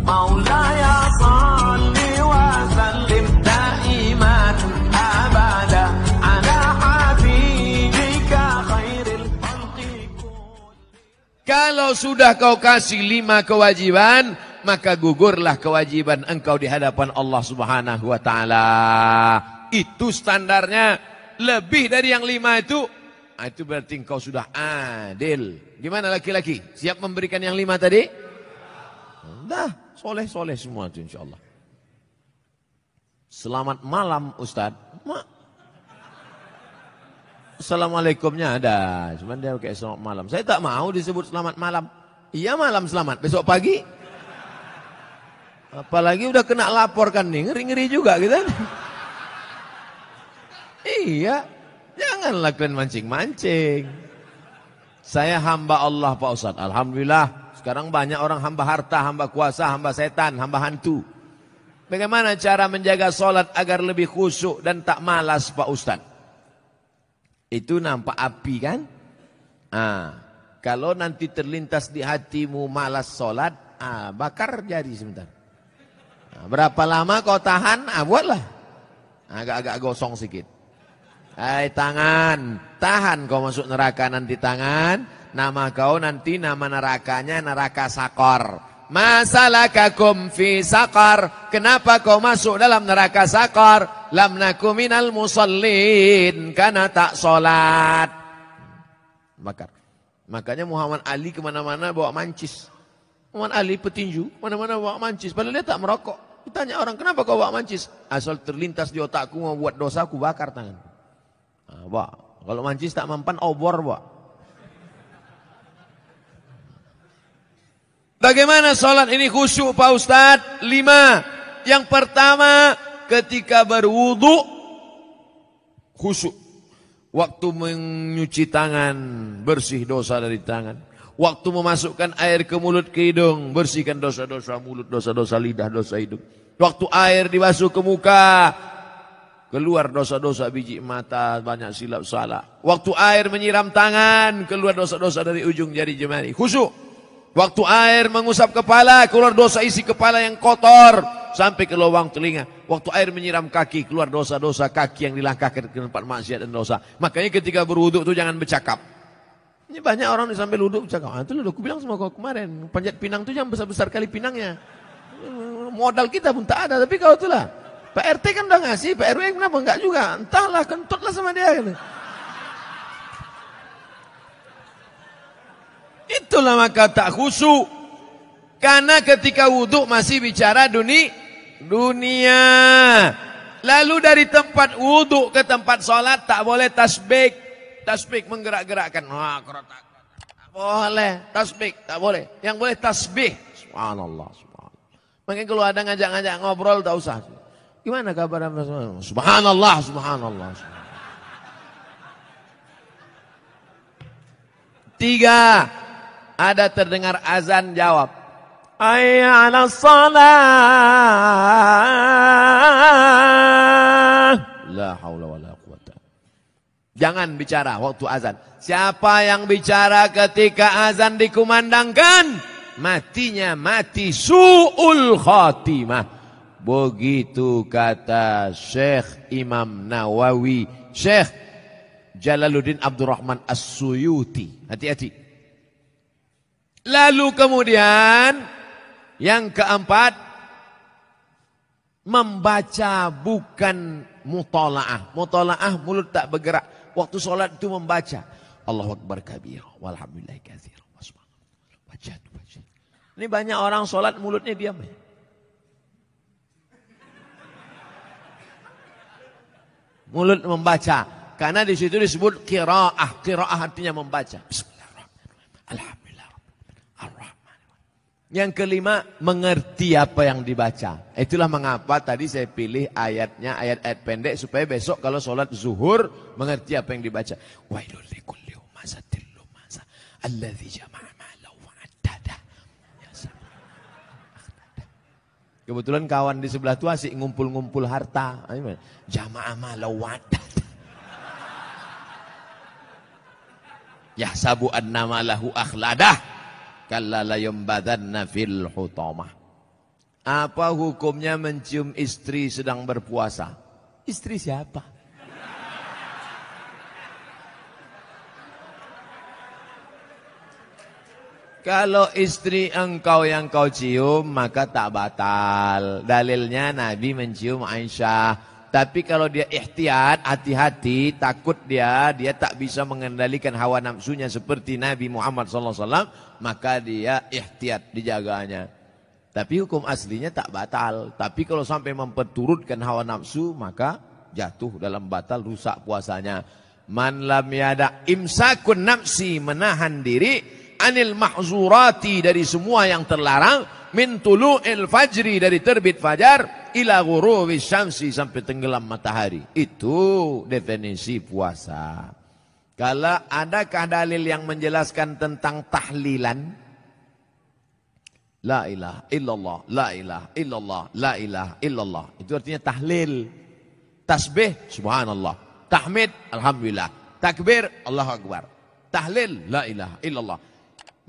Maulaya salli wa sallim daiman abada ala habibika khairil khalqi kulli. Kalau sudah kau kasih 5 kewajiban, maka gugurlah kewajiban engkau di hadapan Allah Subhanahu wa taala. Itu standarnya. Lebih dari yang 5 itu berarti engkau sudah adil. Gimana laki-laki? Siap memberikan yang 5 tadi? Dah, soleh-soleh semua itu insyaallah. Selamat malam Ustaz. Assalamualaikumnya ada, cuman dia kayak selamat malam. Saya tak mau disebut selamat malam. Iya malam selamat, besok pagi. Apalagi udah kena laporkan nih, ngeri-ngeri juga gitu. Iya, janganlah kalian mancing-mancing. Saya hamba Allah Pak Ustadz. Alhamdulillah, sekarang banyak orang hamba harta, hamba kuasa, hamba setan, hamba hantu. Bagaimana cara menjaga sholat agar lebih khusyuk dan tak malas Pak Ustadz? Itu nampak api kan? Kalau nanti terlintas di hatimu malas sholat, bakar jari sebentar. Berapa lama kau tahan? Buatlah. Agak-agak gosong sedikit. Hai tangan, tahan kau masuk neraka nanti tangan. Nama kau nanti nama nerakanya neraka sakor. Masalakakum fi sakar. Kenapa kau masuk dalam neraka sakar? Lam naku minal musallin. Karena tak sholat. Bakar. Makanya Muhammad Ali kemana-mana bawa mancis. Muhammad Ali petinju, mana-mana bawa mancis. Padahal dia tak merokok. Ditanya orang, kenapa kau bawa mancis? Asal terlintas di otakku mau buat dosa, aku bakar tangan. Kalau mancis tak mempan, obor, Pak. Bagaimana sholat ini khusyuk, Pak Ustadz? 5. Yang pertama, ketika berwudu, khusyuk. Waktu menyuci tangan, bersih dosa dari tangan. Waktu memasukkan air ke mulut ke hidung, bersihkan dosa-dosa mulut, dosa-dosa lidah, dosa hidung. Waktu air dibasuh ke muka, keluar dosa-dosa biji mata, banyak silap salah. Waktu air menyiram tangan, keluar dosa-dosa dari ujung jari jemari. Khusyuk. Waktu air mengusap kepala, keluar dosa isi kepala yang kotor sampai ke lubang telinga. Waktu air menyiram kaki, keluar dosa-dosa kaki yang dilangkahkan ke tempat maksiat dan dosa. Makanya ketika berwuduk itu jangan bercakap. Ini banyak orang sampai luduk bercakap. Itu udah aku bilang sama kau kemarin, panjat pinang itu jangan besar-besar kali pinangnya. Modal kita pun tak ada, tapi kau itulah. Pak RT kan udah ngasih, Pak RW kenapa enggak juga? Entahlah, kentutlah sama dia. Itulah maka tak khusyuk. Karena ketika wudhu masih bicara dunia. Lalu dari tempat wudhu ke tempat sholat tak boleh tasbih. Tasbih menggerak-gerakkan. Tak boleh. Tasbih tak boleh. Yang boleh tasbih. Subhanallah. Makanya kalau ada ngajak-ngajak ngobrol tak usah. Gimana kabar Anda? Subhanallah. Tiga, ada terdengar azan jawab. Hayya 'alas shalah. La haula wala quwata. Jangan bicara waktu azan. Siapa yang bicara ketika azan dikumandangkan, matinya mati su'ul khatimah. Begitu kata Syekh Imam Nawawi, Syekh Jalaluddin Abdurrahman As-Suyuti. Hati-hati. Lalu kemudian yang keempat, membaca bukan mutola'ah. Mutola'ah mulut tak bergerak. Waktu sholat itu membaca. Allahu Akbar kabir. Walhamdulillahi katsir. Baca. Ini banyak orang sholat mulutnya diam. Mulut membaca. Karena di situ disebut qiraah. Qiraah artinya membaca. Bismillahirrahmanirrahim. Alhamdulillah. Yang kelima, mengerti apa yang dibaca. Itulah mengapa tadi saya pilih ayatnya, ayat-ayat pendek supaya besok kalau sholat zuhur mengerti apa yang dibaca. Wailul likulli humazatil lumazah alladzi jama'a malahu wa'addada. Kebetulan kawan di sebelah itu asik ngumpul-ngumpul harta. Jama'a malahu wa'addada. Yahsabu annama lahu akhladah. Kalla la yumbadanna fil hutamah. Apa hukumnya mencium istri sedang berpuasa? Istri siapa? Kalau istri engkau yang kau cium, maka tak batal. Dalilnya Nabi mencium Aisyah. Tapi kalau dia ihtiyat, hati-hati, takut dia tak bisa mengendalikan hawa nafsunya seperti Nabi Muhammad SAW, maka dia ihtiyat, dijaganya. Tapi hukum aslinya tak batal. Tapi kalau sampai memperturutkan hawa nafsu, maka jatuh dalam batal, rusak puasanya. Man lam yada imsakun nafsi, menahan diri, anil mahzurati, dari semua yang terlarang, min tulu'il fajri, dari terbit fajar, ila ghurubi syamsi, sampai tenggelam matahari. Itu definisi puasa. Kalau adakah dalil yang menjelaskan tentang tahlilan? La ilaha illallah, la ilaha illallah, la ilaha illallah. Itu artinya tahlil. Tasbih, subhanallah. Tahmid, alhamdulillah. Takbir, Allahu akbar. Tahlil, la ilaha illallah.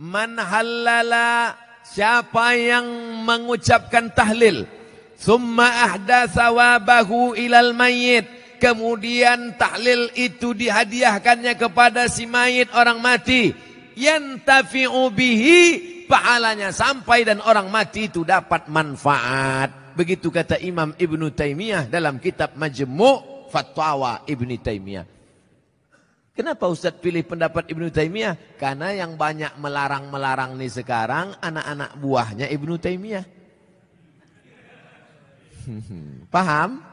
Man halala, siapa yang mengucapkan tahlil, thumma ahda thawabahu ilal mayyit, kemudian tahlil itu dihadiahkannya kepada si mayit, orang mati, yantafi'u bihi, pahalanya sampai dan orang mati itu dapat manfaat. Begitu kata Imam Ibnu Taimiyah dalam kitab Majmu' Fatwa Ibnu Taimiyah. Kenapa Ustaz pilih pendapat Ibnu Taimiyah? Karena yang banyak melarang-melarang nih sekarang anak-anak buahnya Ibnu Taimiyah. Paham?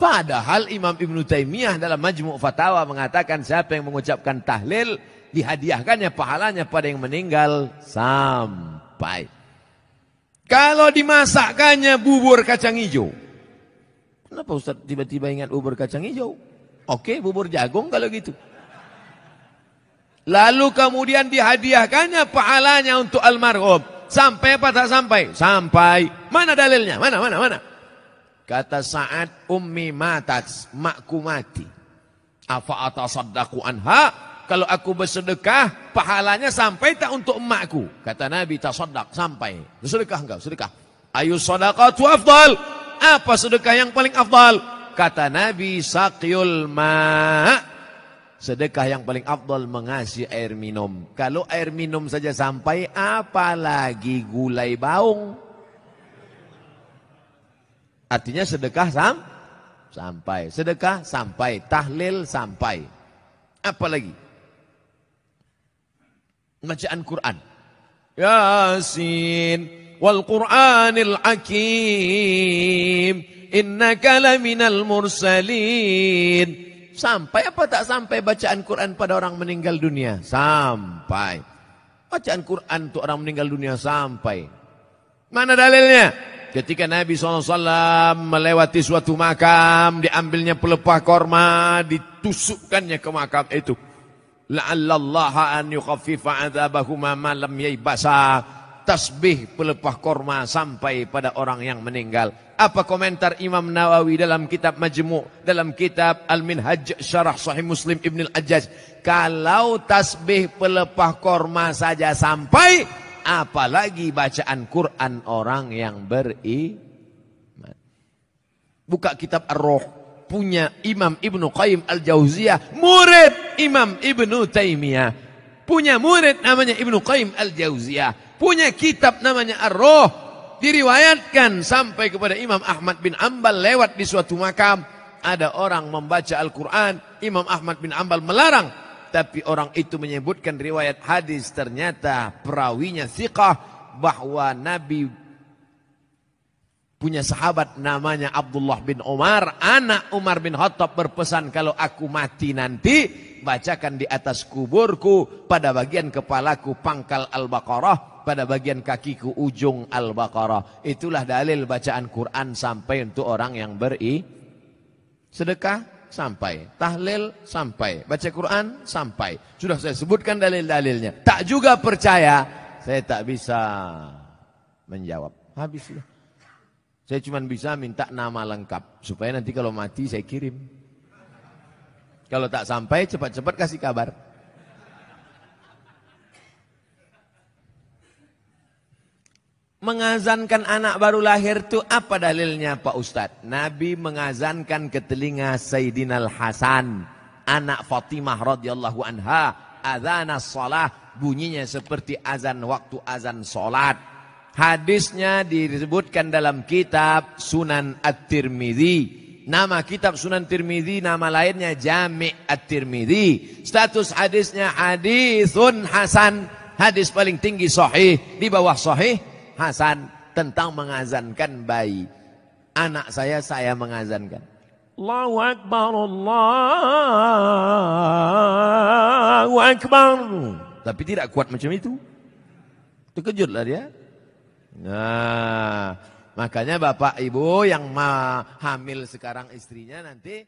Padahal Imam Ibnu Taimiyah dalam Majmu' Fatawa mengatakan siapa yang mengucapkan tahlil, dihadiahkannya pahalanya pada yang meninggal sampai. Kalau dimasakkannya bubur kacang hijau. Kenapa Ustaz tiba-tiba ingat bubur kacang hijau? Oke, bubur jagung kalau gitu. Lalu kemudian dihadiahkannya pahalanya untuk almarhum. Sampai apa tak sampai? Sampai. Mana dalilnya? Mana? Kata Sa'ad, ummi matat, makku mati. Afa atasaddaqu anha? Kalau aku bersedekah, pahalanya sampai tak untuk emakku? Kata Nabi, tasaddaq, sampai. Sedekah enggak? Sedekah. Ayu sadaqatu afdal. Apa sedekah yang paling afdal? Kata Nabi, saqyul ma'. Sedekah yang paling afdal mengasih air minum. Kalau air minum saja sampai, apalagi gulai baung. Artinya sedekah sampai. Sedekah sampai. Tahlil sampai. Apa lagi? Bacaan Quran. Yasin wal Qur'anil Hakim, innaka laminal mursalin. Sampai apa tak sampai bacaan Quran pada orang meninggal dunia? Sampai. Bacaan Quran untuk orang meninggal dunia sampai. Mana dalilnya? Ketika Nabi SAW melewati suatu makam, diambilnya pelepah korma, ditusukkannya ke makam itu. La'allallaha an yukhaffifa adzabahuma ma lam yaybasa. Tasbih pelepah korma sampai pada orang yang meninggal. Apa komentar Imam Nawawi dalam kitab Majmu', dalam kitab Al-Minhaj Syarah Sahih Muslim Ibn Al-Ajjaj? Kalau tasbih pelepah korma saja sampai, apalagi bacaan Quran orang yang beriman. Buka kitab Ar-Ruh, punya Imam Ibnu Qayyim Al-Jauziyah, murid Imam Ibnu Taimiyah. Punya murid namanya Ibnu Qayyim Al-Jauziyah. Punya kitab namanya Ar-Ruh. Diriwayatkan sampai kepada Imam Ahmad bin Ambal lewat di suatu makam. Ada orang membaca Al-Quran. Imam Ahmad bin Ambal melarang. Tapi orang itu menyebutkan riwayat hadis, ternyata perawinya thiqah, bahwa Nabi punya sahabat namanya Abdullah bin Umar, anak Umar bin Khattab, berpesan, kalau aku mati nanti, bacakan di atas kuburku, pada bagian kepalaku pangkal Al-Baqarah, pada bagian kakiku ujung Al-Baqarah. Itulah dalil bacaan Quran sampai untuk orang yang sedekah sampai, tahlil sampai, baca Quran sampai. Sudah saya sebutkan dalil-dalilnya. Tak juga percaya, saya tak bisa menjawab. Habis sudah. Saya cuma bisa minta nama lengkap supaya nanti kalau mati saya kirim. Kalau tak sampai, cepat-cepat kasih kabar. Mengazankan anak baru lahir itu apa dalilnya Pak Ustadz? Nabi mengazankan ke telinga Sayyidina Al-Hasan, anak Fatimah radhiyallahu anha, adzanas shalah, bunyinya seperti azan waktu azan salat. Hadisnya disebutkan dalam kitab Sunan At-Tirmidzi. Nama kitab Sunan Tirmidzi, nama lainnya Jami' At-Tirmidzi. Status hadisnya hadisun hasan, hadis paling tinggi sahih, di bawah sahih hasan, tentang mengazankan bayi. Anak saya mengazankan. Allahu Akbar, Allahu Akbar. Tapi tidak kuat macam itu. Terkejutlah dia. Nah, makanya bapak ibu yang hamil sekarang istrinya nanti